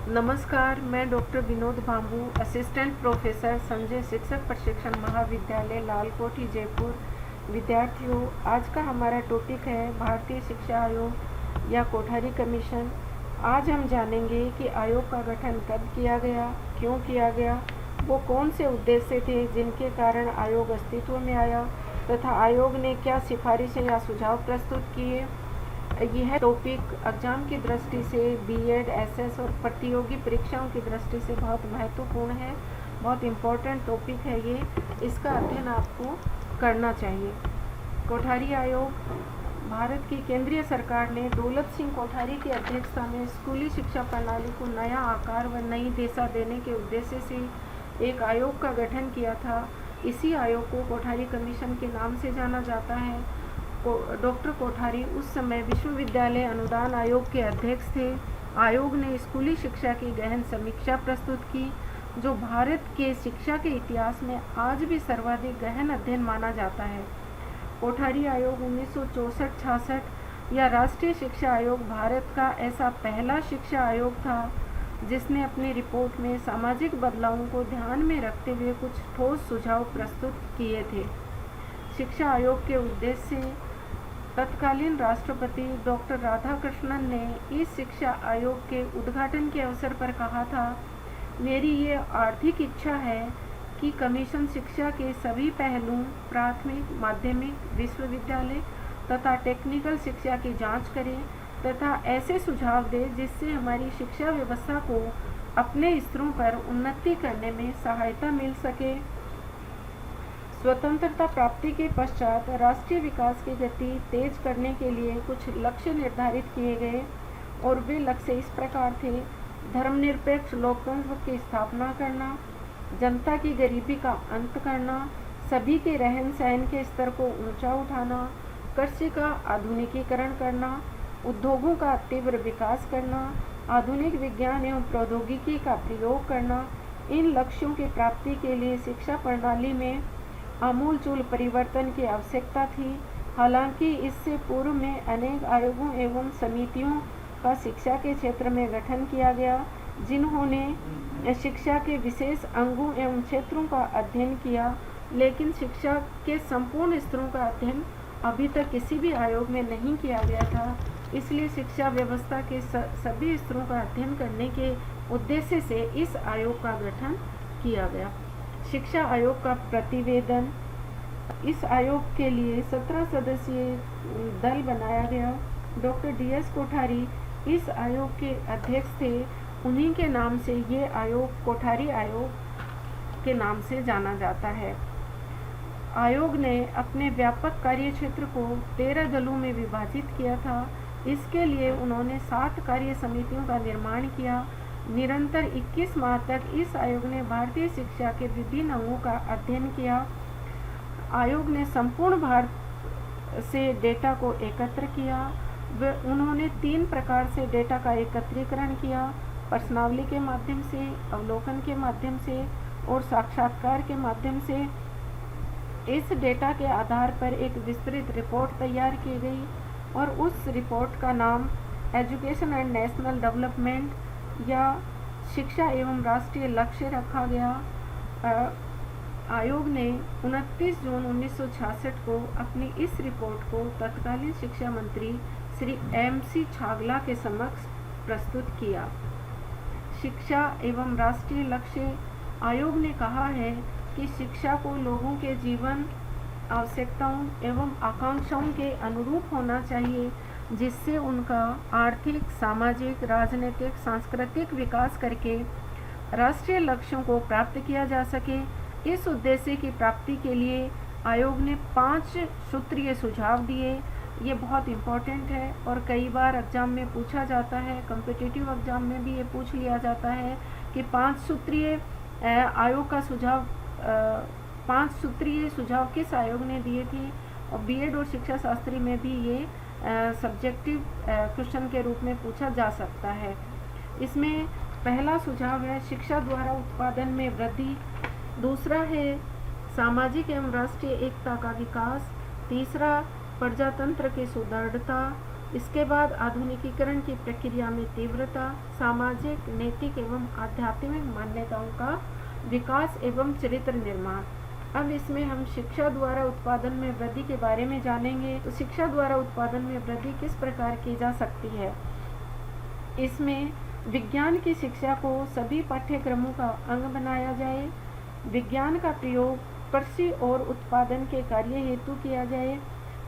नमस्कार, मैं doctor Vinod bamboo, assistant professor Sanjay शिक्षक प्रशिक्षण महाविद्यालय लालकोठी जयपुर। विद्यार्थियों, आज का हमारा टॉपिक है भारतीय शिक्षा आयोग या कोठारी कमीशन। आज हम जानेंगे कि आयोग का गठन कब किया गया, क्यों किया गया, वो कौन से उद्देश्य थे जिनके कारण आयोग अस्तित्व में आया तथा आयोग ने क्या सिफारिशें या सुझाव प्रस्तुत किए। यह टॉपिक एग्जाम की दृष्टि से बीएड, एसएस और प्रतियोगी परीक्षाओं की दृष्टि से बहुत महत्वपूर्ण है, बहुत इम्पोर्टेंट टॉपिक है ये। इसका अध्ययन आपको करना चाहिए। कोठारी आयोग भारत की केंद्रीय सरकार ने दौलत सिंह कोठारी की अध्यक्षता में स्कूली शिक्षा प्रणाली को नया आकार व नई दिशा देने के उद्देश्य से एक आयोग का गठन किया था। इसी आयोग को कोठारी कमीशन के नाम से जाना जाता है। डॉक्टर कोठारी उस समय विश्वविद्यालय अनुदान आयोग के अध्यक्ष थे। आयोग ने स्कूली शिक्षा की गहन समीक्षा प्रस्तुत की, जो भारत के शिक्षा के इतिहास में आज भी सर्वाधिक गहन अध्ययन माना जाता है। कोठारी आयोग 1964-66 या राष्ट्रीय शिक्षा आयोग भारत का ऐसा पहला शिक्षा आयोग था जिसने अपनी रिपोर्ट में सामाजिक बदलावों को ध्यान में रखते हुए कुछ ठोस सुझाव प्रस्तुत किए थे। शिक्षा आयोग के उद्देश्य तत्कालीन राष्ट्रपति डॉक्टर राधाकृष्णन ने इस शिक्षा आयोग के उद्घाटन के अवसर पर कहा था, मेरी ये आर्थिक इच्छा है कि कमीशन शिक्षा के सभी पहलुओं, प्राथमिक, माध्यमिक, विश्वविद्यालय तथा टेक्निकल शिक्षा की जांच करे तथा ऐसे सुझाव दे जिससे हमारी शिक्षा व्यवस्था को अपने स्तरों पर उन्नति करने में सहायता मिल सके। स्वतंत्रता प्राप्ति के पश्चात राष्ट्रीय विकास की गति तेज करने के लिए कुछ लक्ष्य निर्धारित किए गए और वे लक्ष्य इस प्रकार थे: धर्मनिरपेक्ष लोकतंत्र की स्थापना करना, जनता की गरीबी का अंत करना, सभी के रहन सहन के स्तर को ऊंचा उठाना, कृषि का आधुनिकीकरण करना, उद्योगों का तीव्र विकास करना, आधुनिक विज्ञान एवं प्रौद्योगिकी का प्रयोग करना। इन लक्ष्यों की प्राप्ति के लिए शिक्षा प्रणाली में आमूलचूल परिवर्तन की आवश्यकता थी। हालांकि इससे पूर्व में अनेक आयोगों एवं समितियों का शिक्षा के क्षेत्र में गठन किया गया, जिन्होंने शिक्षा के विशेष अंगों एवं क्षेत्रों का अध्ययन किया, लेकिन शिक्षा के संपूर्ण स्तरों का अध्ययन अभी तक किसी भी आयोग में नहीं किया गया था। इसलिए शिक्षा व्यवस्था के सभी स्तरों का अध्ययन करने के उद्देश्य से इस आयोग का गठन किया गया। शिक्षा आयोग का प्रतिवेदन। इस आयोग के लिए 17 सदस्यीय दल बनाया गया। डॉक्टर DS कोठारी इस आयोग के अध्यक्ष थे। उन्हीं के नाम से ये आयोग कोठारी आयोग के नाम से जाना जाता है। आयोग ने अपने व्यापक कार्य क्षेत्र को 13 दलों में विभाजित किया था। इसके लिए उन्होंने 7 कार्य समितियों का निर्माण किया। निरंतर 21 माह तक इस आयोग ने भारतीय शिक्षा के विभिन्न अंगों का अध्ययन किया। आयोग ने संपूर्ण भारत से डेटा को एकत्र किया। उन्होंने 3 प्रकार से डेटा का एकत्रीकरण किया: प्रश्नावली के माध्यम से, अवलोकन के माध्यम से और साक्षात्कार के माध्यम से। इस डेटा के आधार पर एक विस्तृत रिपोर्ट तैयार की गई और उस रिपोर्ट का नाम एजुकेशन एंड नेशनल डेवलपमेंट या शिक्षा एवं राष्ट्रीय लक्ष्य रखा गया। आयोग ने 29 जून 1966 को अपनी इस रिपोर्ट को तत्कालीन शिक्षा मंत्री श्री MC छागला के समक्ष प्रस्तुत किया। शिक्षा एवं राष्ट्रीय लक्ष्य। आयोग ने कहा है कि शिक्षा को लोगों के जीवन आवश्यकताओं एवं आकांक्षाओं के अनुरूप होना चाहिए, जिससे उनका आर्थिक, सामाजिक, राजनीतिक, सांस्कृतिक विकास करके राष्ट्रीय लक्ष्यों को प्राप्त किया जा सके। इस उद्देश्य की प्राप्ति के लिए आयोग ने 5 सूत्रीय सुझाव दिए। ये बहुत इम्पोर्टेंट है और कई बार एग्जाम में पूछा जाता है, कॉम्पिटिटिव एग्जाम में भी ये पूछ लिया जाता है कि 5 सूत्रीय आयोग का सुझाव 5 सूत्रीय सुझाव किस आयोग ने दिए थे। और बीएड और शिक्षा शास्त्री में भी ये सब्जेक्टिव क्वेश्चन के रूप में पूछा जा सकता है। इसमें पहला सुझाव है शिक्षा द्वारा उत्पादन में वृद्धि। दूसरा है सामाजिक एवं राष्ट्रीय एकता का विकास। तीसरा प्रजातंत्र की सुदृढ़ता। इसके बाद आधुनिकीकरण की प्रक्रिया में तीव्रता, सामाजिक, नैतिक एवं आध्यात्मिक मान्यताओं का विकास एवं चरित्र निर्माण। अब इसमें हम शिक्षा द्वारा उत्पादन में वृद्धि के बारे में जानेंगे। तो शिक्षा द्वारा उत्पादन में वृद्धि किस प्रकार की जा सकती है। इसमें विज्ञान की शिक्षा को सभी पाठ्यक्रमों का अंग बनाया जाए। विज्ञान का प्रयोग कृषि और उत्पादन के कार्य हेतु किया जाए।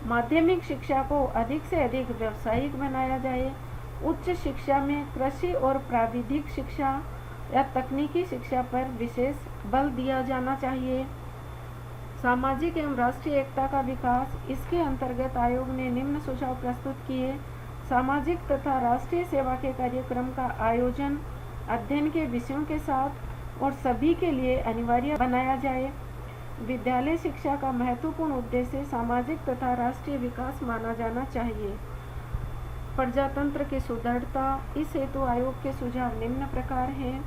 माध्यमिक शिक्षा को अधिक से अधिक व्यावसायिक बनाया जाए। उच्च शिक्षा में कृषि और प्राविधिक शिक्षा या तकनीकी शिक्षा पर विशेष बल दिया जाना चाहिए। सामाजिक एवं राष्ट्रीय एकता का विकास, इसके अंतर्गत आयोग ने निम्न सुझाव प्रस्तुत किए। सामाजिक तथा राष्ट्रीय सेवा के कार्यक्रम का आयोजन अध्ययन के विषयों के साथ और सभी के लिए अनिवार्य बनाया जाए। विद्यालय शिक्षा का महत्वपूर्ण उद्देश्य सामाजिक तथा राष्ट्रीय विकास माना जाना चाहिए। प्रजातंत्र की सुदृढ़ता, इस हेतु आयोग के सुझाव निम्न प्रकार हैं।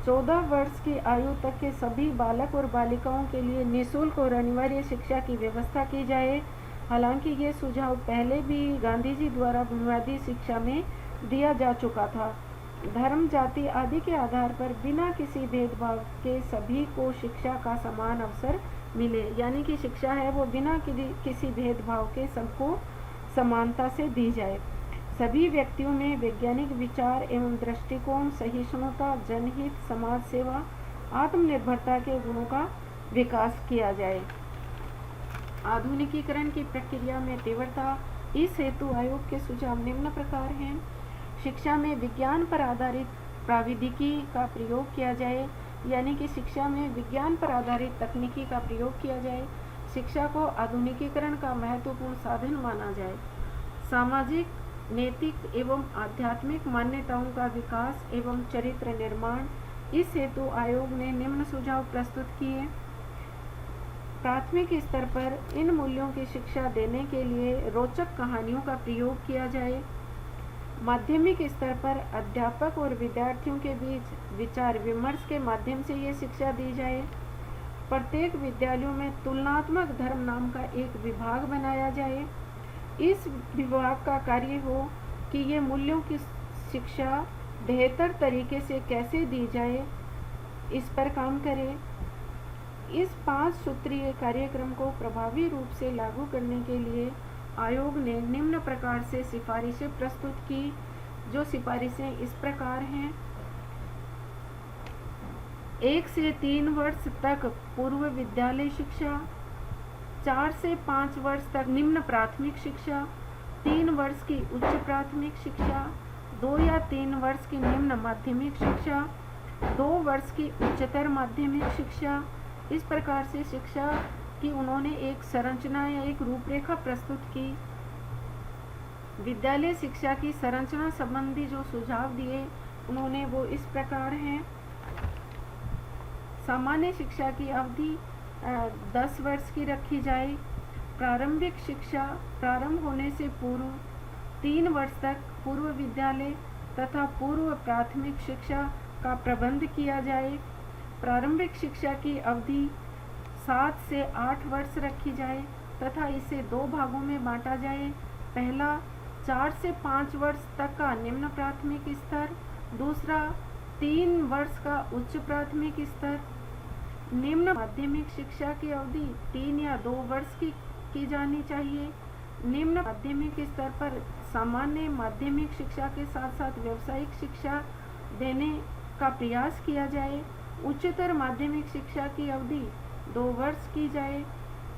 14 वर्ष की आयु तक के सभी बालक और बालिकाओं के लिए निःशुल्क और अनिवार्य शिक्षा की व्यवस्था की जाए। हालांकि ये सुझाव पहले भी गांधी जी द्वारा बुनियादी शिक्षा में दिया जा चुका था। धर्म, जाति आदि के आधार पर बिना किसी भेदभाव के सभी को शिक्षा का समान अवसर मिले, यानी कि शिक्षा है वो बिना किसी भेदभाव के सबको समानता से दी जाए। सभी व्यक्तियों में वैज्ञानिक विचार एवं दृष्टिकोण, सहिष्णुता, जनहित, समाज सेवा, आत्मनिर्भरता के गुणों का विकास किया जाए। आधुनिकीकरण की प्रक्रिया में तीव्रता, इस हेतु आयोग के सुझाव निम्न प्रकार हैं। शिक्षा में विज्ञान पर आधारित प्राविधिकी का प्रयोग किया जाए, यानी कि शिक्षा में विज्ञान पर आधारित तकनीकी का प्रयोग किया जाए। शिक्षा को आधुनिकीकरण का महत्वपूर्ण साधन माना जाए। सामाजिक, नैतिक एवं आध्यात्मिक मान्यताओं का विकास एवं चरित्र निर्माण, इस हेतु आयोग ने निम्न सुझाव प्रस्तुत किए। प्राथमिक स्तर पर इन मूल्यों की शिक्षा देने के लिए रोचक कहानियों का प्रयोग किया जाए। माध्यमिक स्तर पर अध्यापक और विद्यार्थियों के बीच विचार विमर्श के माध्यम से ये शिक्षा दी जाए। प्रत्येक विद्यालयों में तुलनात्मक धर्म नाम का एक विभाग बनाया जाए। इस विभाग का कार्य हो कि ये मूल्यों की शिक्षा बेहतर तरीके से कैसे दी जाए, इस पर काम करे। इस 5 सूत्रीय कार्यक्रम को प्रभावी रूप से लागू करने के लिए आयोग ने निम्न प्रकार से सिफारिशें प्रस्तुत की, जो सिफारिशें इस प्रकार हैं। 1 से 3 वर्ष तक पूर्व विद्यालय शिक्षा, 4 से 5 वर्ष तक निम्न प्राथमिक शिक्षा, 3 वर्ष की उच्च प्राथमिक शिक्षा, 2 या 3 वर्ष की निम्न माध्यमिक शिक्षा, 2 वर्ष की उच्चतर माध्यमिक शिक्षा। इस प्रकार से शिक्षा की उन्होंने एक संरचना या एक रूपरेखा प्रस्तुत की। विद्यालय शिक्षा की संरचना संबंधी जो सुझाव दिए उन्होंने वो इस प्रकार हैं। सामान्य शिक्षा की अवधि 10 वर्ष की रखी जाए। प्रारंभिक शिक्षा प्रारंभ होने से पूर्व 3 वर्ष तक पूर्व विद्यालय तथा पूर्व प्राथमिक शिक्षा का प्रबंध किया जाए। प्रारंभिक शिक्षा की अवधि 7 से 8 वर्ष रखी जाए तथा इसे 2 भागों में बांटा जाए। पहला 4 से 5 वर्ष तक का निम्न प्राथमिक स्तर, दूसरा 3 वर्ष का उच्च प्राथमिक स्तर। निम्न माध्यमिक शिक्षा की अवधि 3 या 2 वर्ष की जानी चाहिए। निम्न माध्यमिक स्तर पर सामान्य माध्यमिक शिक्षा के साथ साथ व्यावसायिक शिक्षा देने का प्रयास किया जाए। उच्चतर माध्यमिक शिक्षा की अवधि 2 वर्ष की जाए।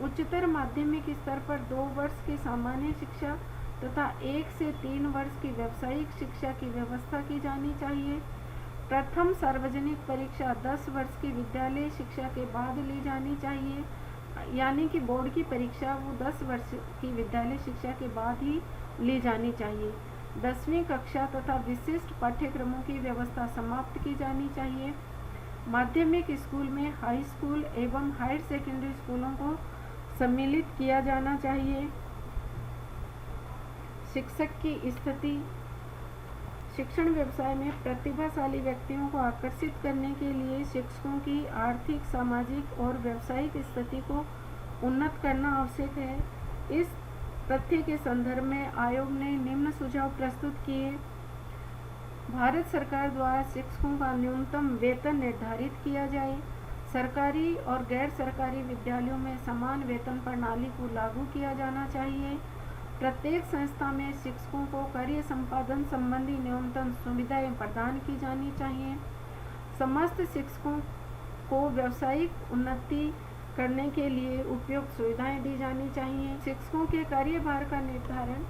उच्चतर माध्यमिक स्तर पर 2 वर्ष की सामान्य शिक्षा तथा 1 से 3 वर्ष की व्यावसायिक शिक्षा की व्यवस्था की जानी चाहिए। प्रथम सार्वजनिक परीक्षा 10 वर्ष की विद्यालय शिक्षा के बाद ली जानी चाहिए, यानी कि बोर्ड की परीक्षा वो 10 वर्ष की विद्यालय शिक्षा के बाद ही ली जानी चाहिए। 10वीं कक्षा तथा विशिष्ट पाठ्यक्रमों की व्यवस्था समाप्त की जानी चाहिए। माध्यमिक स्कूल में हाई स्कूल एवं हायर सेकेंडरी स्कूलों को सम्मिलित किया जाना चाहिए। शिक्षक की स्थिति, शिक्षण व्यवसाय में प्रतिभाशाली व्यक्तियों को आकर्षित करने के लिए शिक्षकों की आर्थिक, सामाजिक और व्यावसायिक स्थिति को उन्नत करना आवश्यक है। इस तथ्य के संदर्भ में आयोग ने निम्न सुझाव प्रस्तुत किए। भारत सरकार द्वारा शिक्षकों का न्यूनतम वेतन निर्धारित किया जाए। सरकारी और गैर सरकारी विद्यालयों में समान वेतन प्रणाली को लागू किया जाना चाहिए। प्रत्येक संस्था में शिक्षकों को कार्य संपादन संबंधी न्यूनतम सुविधाएं प्रदान की जानी चाहिए। समस्त शिक्षकों को व्यावसायिक उन्नति करने के लिए उपयुक्त सुविधाएं दी जानी चाहिए। शिक्षकों के कार्यभार का निर्धारण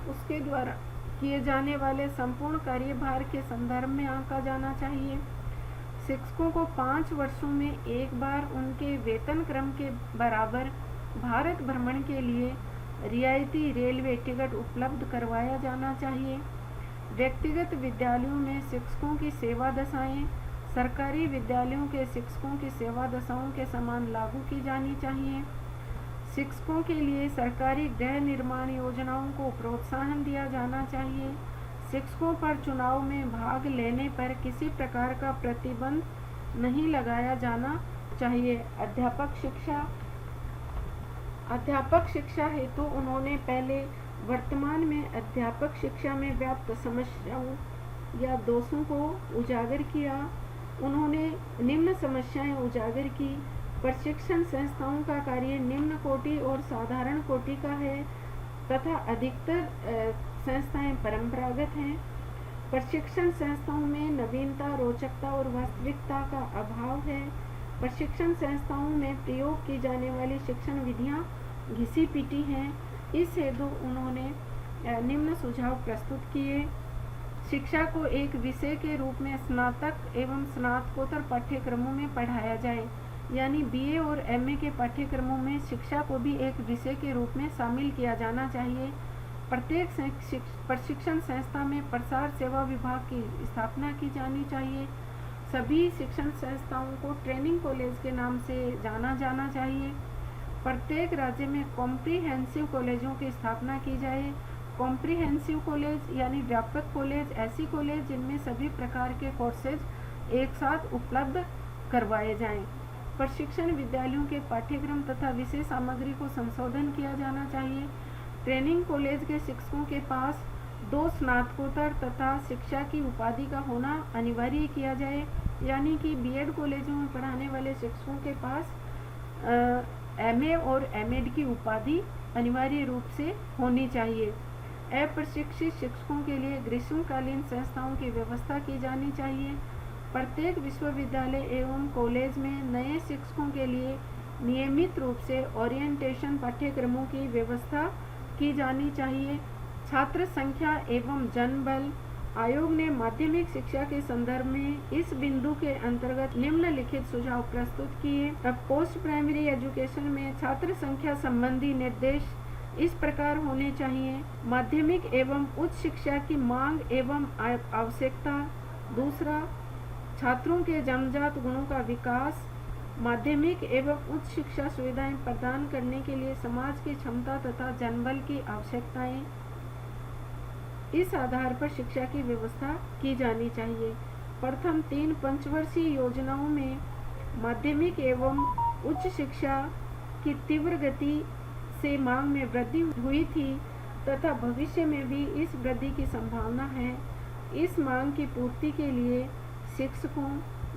उसके द्वारा किए जाने वाले संपूर्ण कार्यभार के संदर्भ में आंका जाना चाहिए। शिक्षकों को 5 वर्षों में एक बार उनके वेतन क्रम के बराबर भारत भ्रमण के लिए रियायती रेलवे टिकट उपलब्ध करवाया जाना चाहिए। व्यक्तिगत विद्यालयों में शिक्षकों की सेवा दशाएं सरकारी विद्यालयों के शिक्षकों की सेवा दशाओं के समान लागू की जानी चाहिए। शिक्षकों के लिए सरकारी गृह निर्माण योजनाओं को प्रोत्साहन दिया जाना चाहिए। शिक्षकों पर चुनाव में भाग लेने पर किसी प्रकार का प्रतिबंध नहीं लगाया जाना चाहिए। अध्यापक शिक्षा हेतु उन्होंने पहले वर्तमान में अध्यापक शिक्षा में व्याप्त समस्याओं या दोषों को उजागर किया। उन्होंने निम्न समस्याएं उजागर की। प्रशिक्षण संस्थाओं का कार्य निम्न कोटि और साधारण कोटि का है तथा अधिकतर संस्थाएं परंपरागत हैं। प्रशिक्षण संस्थाओं में नवीनता, रोचकता और वास्तविकता का अभाव है। प्रशिक्षण संस्थाओं में प्रयोग की जाने वाली शिक्षण विधियां घिसी पीटी हैं। इस हेतु उन्होंने निम्न सुझाव प्रस्तुत किए। शिक्षा को एक विषय के रूप में स्नातक एवं स्नातकोत्तर पाठ्यक्रमों में पढ़ाया जाए, यानी बीए और एमए के पाठ्यक्रमों में शिक्षा को भी एक विषय के रूप में शामिल किया जाना चाहिए। प्रत्येक प्रशिक्षण संस्था में प्रसार सेवा विभाग की स्थापना की जानी चाहिए। सभी शिक्षण संस्थाओं को ट्रेनिंग कॉलेज के नाम से जाना जाना चाहिए। प्रत्येक राज्य में कॉम्प्रिहेंसिव कॉलेजों की स्थापना की जाए। कॉम्प्रिहेंसिव कॉलेज यानी व्यापक कॉलेज ऐसी कॉलेज जिनमें सभी प्रकार के कोर्सेज एक साथ उपलब्ध करवाए जाएं। प्रशिक्षण विद्यालयों के पाठ्यक्रम तथा विषय सामग्री को संशोधन किया जाना चाहिए। ट्रेनिंग कॉलेज के शिक्षकों के पास 2 स्नातकोत्तर तथा शिक्षा की उपाधि का होना अनिवार्य किया जाए, यानी कि बीएड कॉलेजों में पढ़ाने वाले शिक्षकों के पास एमए और एमएड की उपाधि अनिवार्य रूप से होनी चाहिए। अप्रशिक्षित शिक्षकों के लिए ग्रीष्मकालीन संस्थाओं की व्यवस्था की जानी चाहिए। प्रत्येक विश्वविद्यालय एवं कॉलेज में नए शिक्षकों के लिए नियमित रूप से ओरिएंटेशन पाठ्यक्रमों की व्यवस्था की जानी चाहिए। छात्र संख्या एवं जनबल आयोग ने माध्यमिक शिक्षा के संदर्भ में इस बिंदु के अंतर्गत निम्नलिखित सुझाव प्रस्तुत किए। अब पोस्ट प्राइमरी एजुकेशन में छात्र संख्या संबंधी निर्देश इस प्रकार होने चाहिए। माध्यमिक एवं उच्च शिक्षा की मांग एवं आवश्यकता। दूसरा, छात्रों के जन्मजात गुणों का विकास। माध्यमिक एवं उच्च शिक्षा सुविधाएं प्रदान करने के लिए समाज की क्षमता तथा जनबल की आवश्यकताएं। इस आधार पर शिक्षा की व्यवस्था की जानी चाहिए। प्रथम 3 पंचवर्षीय योजनाओं में माध्यमिक एवं उच्च शिक्षा की तीव्र गति से मांग में वृद्धि हुई थी तथा भविष्य में भी इस वृद्धि की संभावना है। इस मांग की पूर्ति के लिए शिक्षकों,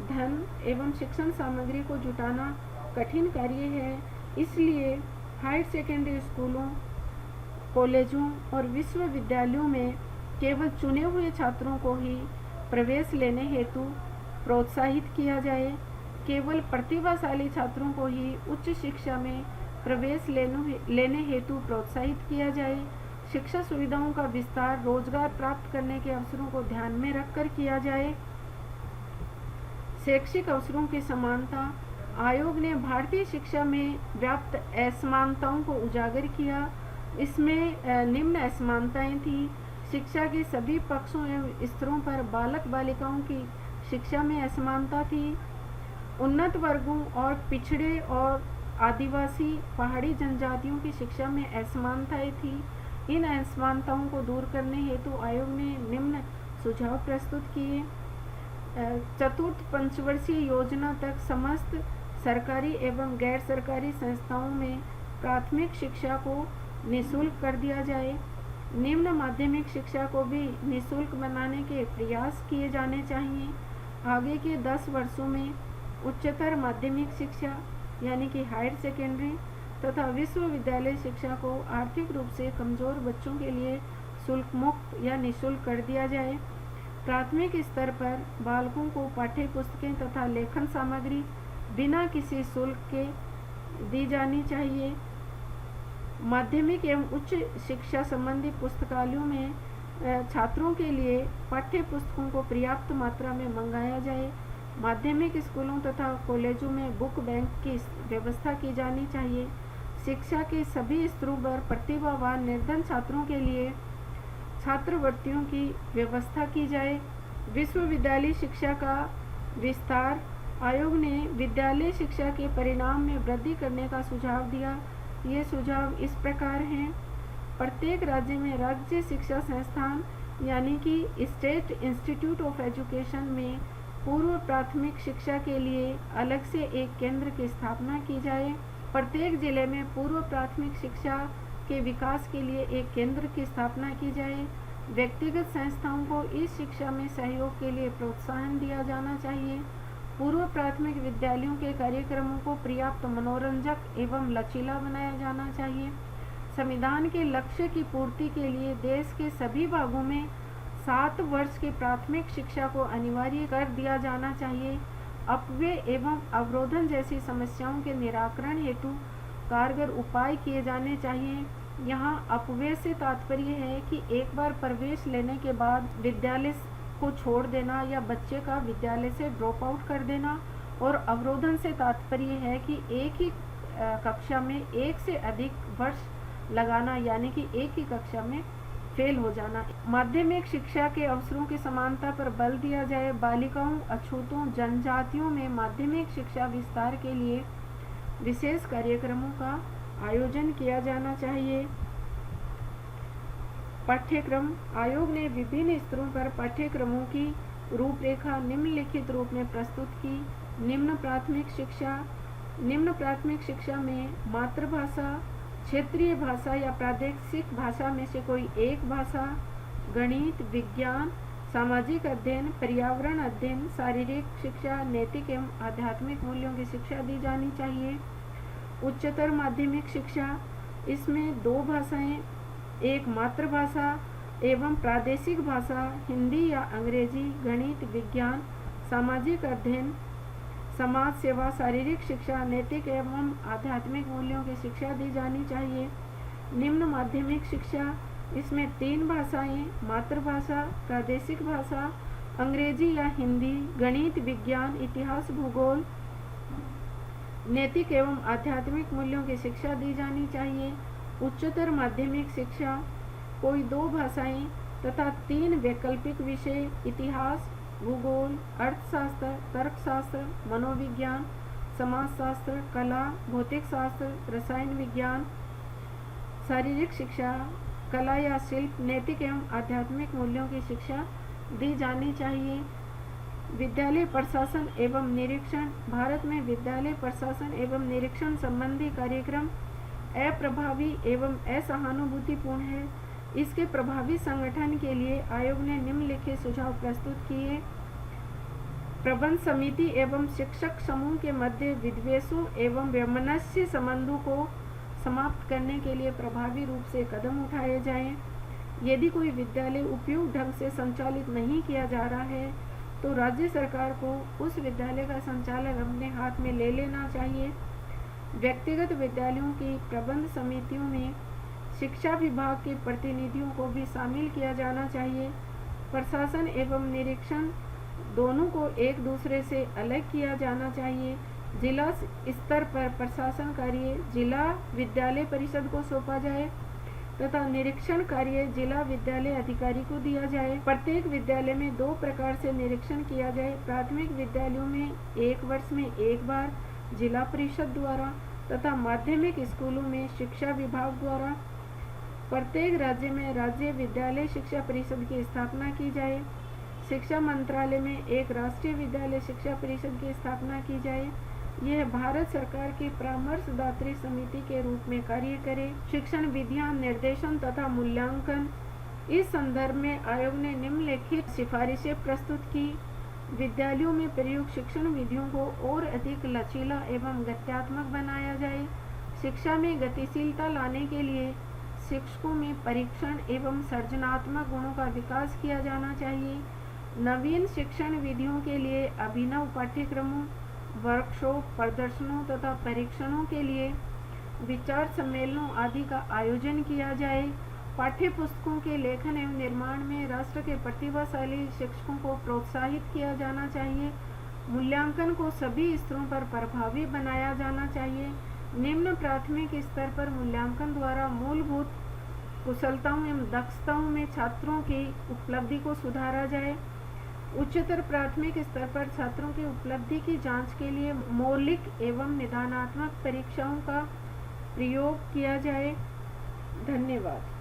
धन एवं शिक्षण सामग्री को जुटाना कठिन कार्य है। इसलिए हायर सेकेंडरी स्कूलों, कॉलेजों और विश्वविद्यालयों में केवल चुने हुए छात्रों को ही प्रवेश लेने हेतु प्रोत्साहित किया जाए। केवल प्रतिभाशाली छात्रों को ही उच्च शिक्षा में प्रवेश लेने हेतु प्रोत्साहित किया जाए। शिक्षा सुविधाओं का विस्तार रोजगार प्राप्त करने के अवसरों को ध्यान में रखकर किया जाए। शैक्षिक अवसरों की समानता। आयोग ने भारतीय शिक्षा में व्याप्त असमानताओं को उजागर किया। इसमें निम्न असमानताएं थी। शिक्षा के सभी पक्षों एवं स्तरों पर बालक बालिकाओं की शिक्षा में असमानता थी। उन्नत वर्गों और पिछड़े और आदिवासी पहाड़ी जनजातियों की शिक्षा में असमानताएं थी। इन असमानताओं को दूर करने हेतु आयोग ने निम्न सुझाव प्रस्तुत किए। चतुर्थ पंचवर्षीय योजना तक समस्त सरकारी एवं गैर सरकारी संस्थाओं में प्राथमिक शिक्षा को निःशुल्क कर दिया जाए। निम्न माध्यमिक शिक्षा को भी निःशुल्क बनाने के प्रयास किए जाने चाहिए। आगे के 10 वर्षों में उच्चतर माध्यमिक शिक्षा यानी कि हायर सेकेंडरी तथा विश्वविद्यालय शिक्षा को आर्थिक रूप से कमजोर बच्चों के लिए शुल्क मुक्त या निःशुल्क कर दिया जाए। प्राथमिक स्तर पर बालकों को पाठ्य पुस्तकें तथा लेखन सामग्री बिना किसी शुल्क के दी जानी चाहिए। माध्यमिक एवं उच्च शिक्षा संबंधी पुस्तकालयों में छात्रों के लिए पाठ्य पुस्तकों को पर्याप्त मात्रा में मंगाया जाए। माध्यमिक स्कूलों तथा कॉलेजों में बुक बैंक की व्यवस्था की जानी चाहिए। शिक्षा के सभी स्तरों पर प्रतिभावान निर्धन छात्रों के लिए छात्रवृत्तियों की व्यवस्था की जाए। विश्वविद्यालय शिक्षा का विस्तार आयोग ने विद्यालय शिक्षा के परिणाम में वृद्धि करने का सुझाव दिया। ये सुझाव इस प्रकार हैं। प्रत्येक राज्य में राज्य शिक्षा संस्थान यानी कि स्टेट इंस्टीट्यूट ऑफ एजुकेशन में पूर्व प्राथमिक शिक्षा के लिए अलग से एक केंद्र की स्थापना की जाए। प्रत्येक जिले में पूर्व प्राथमिक शिक्षा के विकास के लिए एक केंद्र की स्थापना की जाए। व्यक्तिगत संस्थाओं को इस शिक्षा में सहयोग के लिए प्रोत्साहन दिया जाना चाहिए। पूर्व प्राथमिक विद्यालयों के कार्यक्रमों को पर्याप्त मनोरंजक एवं लचीला बनाया जाना चाहिए। संविधान के लक्ष्य की पूर्ति के लिए देश के सभी भागों में 7 वर्ष की प्राथमिक शिक्षा को अनिवार्य कर दिया जाना चाहिए। अपव्यय एवं अवरोधन जैसी समस्याओं के निराकरण हेतु कारगर उपाय किए जाने चाहिए। यहाँ अपव्यय से तात्पर्य है कि एक बार प्रवेश लेने के बाद विद्यालय को छोड़ देना या बच्चे का विद्यालय से ड्रॉप आउट कर देना, और अवरोधन से तात्पर्य है कि एक ही कक्षा में एक से अधिक वर्ष लगाना यानी कि एक ही कक्षा में फेल हो जाना। माध्यमिक शिक्षा के अवसरों की समानता पर बल दिया जाए। बालिकाओं, अछूतों, जनजातियों में माध्यमिक शिक्षा विस्तार के लिए विशेष कार्यक्रमों का आयोजन किया जाना चाहिए। पाठ्यक्रम आयोग ने विभिन्न स्तरों पर पाठ्यक्रमों की रूपरेखा निम्नलिखित रूप में प्रस्तुत की। निम्न प्राथमिक शिक्षा में मातृभाषा, क्षेत्रीय भाषा या प्रादेशिक भाषा में से कोई एक भाषा, गणित, विज्ञान, सामाजिक अध्ययन, पर्यावरण अध्ययन, शारीरिक शिक्षा, नैतिक एवं आध्यात्मिक मूल्यों की शिक्षा दी जानी चाहिए। उच्चतर माध्यमिक शिक्षा, इसमें 2 भाषाएं, एक मातृभाषा एवं प्रादेशिक भाषा, हिंदी या अंग्रेजी, गणित, विज्ञान, सामाजिक अध्ययन, समाज सेवा, शारीरिक शिक्षा, नैतिक एवं आध्यात्मिक मूल्यों की शिक्षा दी जानी चाहिए। निम्न माध्यमिक शिक्षा, इसमें 3 भाषाएं, मातृभाषा, प्रादेशिक भाषा, अंग्रेजी या हिंदी, गणित, विज्ञान, इतिहास, भूगोल, नैतिक एवं आध्यात्मिक मूल्यों की शिक्षा दी जानी चाहिए। उच्चतर माध्यमिक शिक्षा, कोई 2 भाषाएं तथा 3 वैकल्पिक विषय, इतिहास, भूगोल, अर्थशास्त्र, तर्कशास्त्र, मनोविज्ञान, समाजशास्त्र, कला, भौतिक शास्त्र, रसायन विज्ञान, शारीरिक शिक्षा, कला या शिल्प, नैतिक एवं आध्यात्मिक मूल्यों की शिक्षा दी जानी चाहिए। विद्यालय प्रशासन एवं निरीक्षण, भारत में विद्यालय प्रशासन एवं निरीक्षण संबंधी कार्यक्रम अप्रभावी एवं असहानुभूतिपूर्ण है। इसके प्रभावी संगठन के लिए आयोग ने निम्नलिखित सुझाव प्रस्तुत किए। प्रबंध समिति एवं शिक्षक समूह के मध्य विद्वेषों एवं वैमनस्य संबंधों को समाप्त करने के लिए प्रभावी रूप से कदम उठाए जाएं। यदि कोई विद्यालय उपयुक्त ढंग से संचालित नहीं किया जा रहा है तो राज्य सरकार को उस विद्यालय का संचालन अपने हाथ में ले लेना चाहिए। व्यक्तिगत विद्यालयों की प्रबंध समितियों में शिक्षा विभाग के प्रतिनिधियों को भी शामिल किया जाना चाहिए। प्रशासन एवं निरीक्षण दोनों को एक दूसरे से अलग किया जाना चाहिए। जिला स्तर पर प्रशासन कार्य जिला विद्यालय परिषद को सौंपा जाए तथा निरीक्षण कार्य जिला विद्यालय अधिकारी को दिया जाए। प्रत्येक विद्यालय में 2 प्रकार से निरीक्षण किया जाए। प्राथमिक विद्यालयों में 1 वर्ष में 1 बार जिला परिषद द्वारा तथा माध्यमिक स्कूलों में शिक्षा विभाग द्वारा। प्रत्येक राज्य में राज्य विद्यालय शिक्षा परिषद की स्थापना की जाए। शिक्षा मंत्रालय में एक राष्ट्रीय विद्यालय शिक्षा परिषद की स्थापना की जाए। यह भारत सरकार की परामर्शदात्री समिति के रूप में कार्य करे। शिक्षण विधियां, निर्देशन तथा मूल्यांकन। इस संदर्भ में आयोग ने निम्नलिखित सिफारिशें प्रस्तुत की। विद्यालयों में प्रयुक्त शिक्षण विधियों को और अधिक लचीला एवं गत्यात्मक बनाया जाए। शिक्षा में गतिशीलता लाने के लिए शिक्षकों में परीक्षण एवं सृजनात्मक गुणों का विकास किया जाना चाहिए। नवीन शिक्षण विधियों के लिए अभिनव पाठ्यक्रमों, वर्कशॉप, प्रदर्शनों तथा परीक्षणों के लिए विचार सम्मेलनों आदि का आयोजन किया जाए। पाठ्य पुस्तकों के लेखन एवं निर्माण में राष्ट्र के प्रतिभाशाली शिक्षकों को प्रोत्साहित किया जाना चाहिए। मूल्यांकन को सभी स्तरों पर प्रभावी बनाया जाना चाहिए। निम्न प्राथमिक स्तर पर मूल्यांकन द्वारा मूलभूत कुशलताओं एवं दक्षताओं में छात्रों की उपलब्धि को सुधारा जाए। उच्चतर प्राथमिक स्तर पर छात्रों की उपलब्धि की जांच के लिए मौलिक एवं निदानात्मक परीक्षाओं का प्रयोग किया जाए। धन्यवाद।